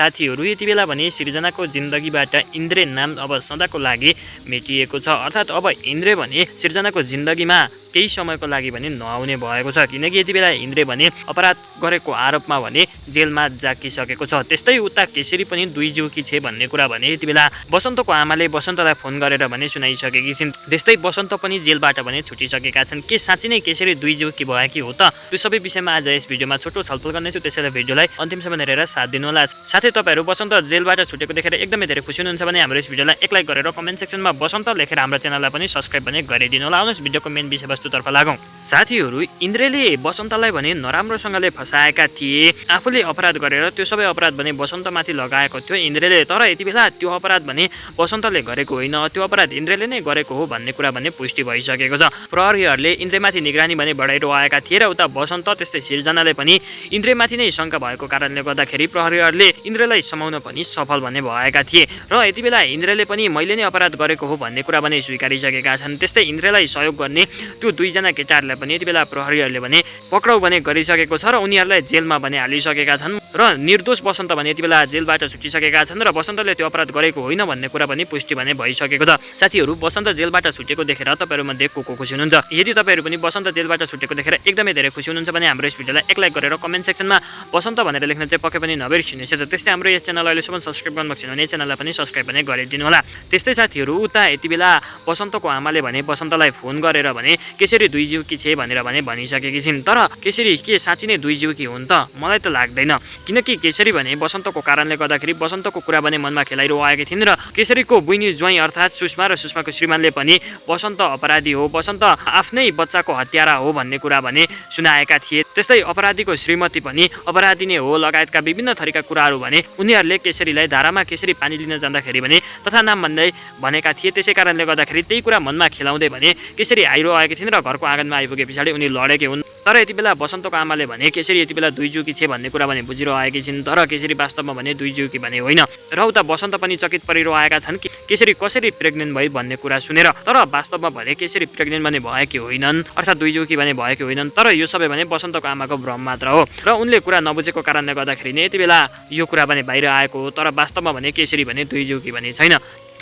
साथीहरू यति बेला भने सृजनाको जिन्दगीबाट इन्द्रे नाम अब सदाको लागि मेटिएको छ। अर्थात् अब इन्द्रे भने सृजनाको जिन्दगीमा केही समयको लागि भने नआउने भएको छ, किनकि यति बेला इन्द्रे भने अपराध गरेको आरोपमा भने जेलमा जाकिसकेको छ। त्यस्तै उता केशरी पनि दुई जुकी छे भन्ने कुरा भने यति बेला बसन्तको आमाले बसन्तलाई फोन गरेर भने सुनाइसकेकी छिन्। त्यस्तै बसन्त पनि जेलबाट भने छुटिसकेका छन्। के साँच्चै नै केशरी दुई जुकी भएकी हो त? त्यो सबै विषयमा आज यस भिडियोमा छोटो छलफल गर्नेछु, त्यसैले भिडियोलाई अन्तिमसम्म हेरेर साथ दिनुहोला। साथै तपाईहरु बसन्त जेलबाट छुटेको देखेर एकदमै धेरै खुसी हुनुहुन्छ भने हाम्रो यस भिडियोलाई एक लाइक गरेर कमेन्ट सेक्सनमा बसन्त लेखेर हाम्रो च्यानललाई पनि सब्स्क्राइब पनि गरिदिनु होला। आउनुहोस् भिडियोको मेन विषयवस्तुतर्फ लागौं। साथीहरु इन्द्रले बसन्तलाई भने नराम्रोसँगले फसाएका थिए। आफूले अपराध गरेर त्यो सबै अपराध भने बसन्तमाथि लगाएको थियो इन्द्रले। तर यति बेला त्यो अपराध भने बसन्तले गरेको होइन, त्यो अपराध इन्द्रले नै गरेको हो भन्ने कुरा भने पुष्टि भइसकेको छ। प्रहरीहरुले इन्द्रमाथि निगरानी भने बढाइरहेका थिए र उता बसन्त त्यस्तै सृजनाले पनि इन्द्रमाथि नै शंका भएको कारणले गर्दाखेरि प्रहरीहरुले इन्द्रलाई समाउन पनि सफल भने भएका थिए र यति बेला इन्द्रले पनि मैले नै अपराध गरेको हो भन्ने कुरा भने स्वीकारिसकेका छन्। त्यस्तै इन्द्रलाई सहयोग गर्ने त्यो दुईजना केटाहरुलाई पनि यति बेला प्रहरीहरुले भने पक्राउ भने गरिसकेको छ र उनीहरुलाई जेलमा भने हालिसकेका छन् र निर्दोष बसन्त भने यति बेला जेलबाट छुटिसकेका छन् र बसन्तले त्यो अपराध गरेको होइन भन्ने कुरा पनि पुष्टि भने भइसकेको छ। साथीहरु बसन्त जेलबाट छुटेको देखेर तपाईहरु मध्ये को खुसी हुनुहुन्छ? यदि तपाईहरु पनि बसन्त जेलबाट छुटेको देखेर एकदमै धेरै खुसी हुनुहुन्छ भने हाम्रो यस भिडियोलाई एक लाइक गरेर कमेन्ट सेक्सनमा बसन्त भनेर लेख्न चाहिँ पक्कै पनि नबिर्सिनुहोस्। त्यस्तै हाम्रो यस च्यानल अहिलेसम्म सब्स्क्राइब गर्नुभएको छैन भने च्यानललाई पनि सब्स्क्राइब पनि गरिदिनु होला। त्यस्तै साथीहरु उता यति बेला बसन्तको आमाले भने बसन्तलाई फोन गरेर भने केशरी दुई जुकी छे भनेर भने भनिसकेकी छिन्। तर केशरी के साँच्चै नै दुई जुकी हुन् त? मलाई त लाग्दैन, किनकि केशरी भने बसन्तको कारणले गर्दाखेरि बसन्तको कुरा भने मनमा खेलाइरहेकी थिइन् र केशरीको बुइनी ज्वाइँ अर्थात् सुषमा र सुषमाको श्रीमानले पनि बसन्त अपराधी हो, बसन्त आफ्नै बच्चाको हत्यारा हो भन्ने कुरा भने सुनाएका थिए। त्यस्तै अपराधीको श्रीमती पनि अपराधी नै हो लगायतका विभिन्न थरीका कुराहरू भने उनीहरूले केशरीलाई धारामा केशरी पानी लिन जाँदाखेरि भने तथा नाम भन्दै भनेका थिए। त्यसै कारणले गर्दाखेरि त्यही कुरा मनमा खेलाउँदै भने केशरी आइरहेकी थिइन् र घरको आँगनमा आइपुगे पछाडि उनी लडेकी हुन्। तर यति बेला बसन्तको आमाले भने केशरी यति बेला दुई जुकी छे भन्ने कुरा भने बुझिरहेकी छिन्। तर केशरी वास्तवमा भने दुई जुकी भने होइन र उता बसन्त पनि चकित परिरहेका छन् कि केशरी कसरी प्रेग्नेन्ट भई भन्ने कुरा सुनेर। तर वास्तवमा भने केशरी प्रेग्नेन्ट भने भएकी होइनन्, अर्थात् दुई जुकी भने भएकी होइनन्। तर यो सबै भने बसन्तको आमाको भ्रम मात्र हो र उनले कुरा नबुझेको कारणले गर्दाखेरि नै यति बेला यो कुरा भने बाहिर आएको हो। तर वास्तवमा भने केशरी भने दुई जुकी भने छैन।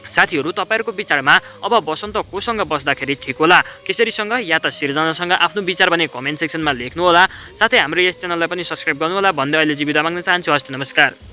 साथीहरु तपाईहरुको विचारमा अब बसन्त कोसँग बस्दाखेरि ठिक होला, केशरीसँग या त सृजनासँग? आफ्नो विचार भने कमेन्ट सेक्सनमा लेख्नु होला। साथै हाम्रो यस च्यानललाई पनि सब्स्क्राइब गर्नु होला भन्दै अहिले बिदा माग्न चाहन्छु। हस्त नमस्कार।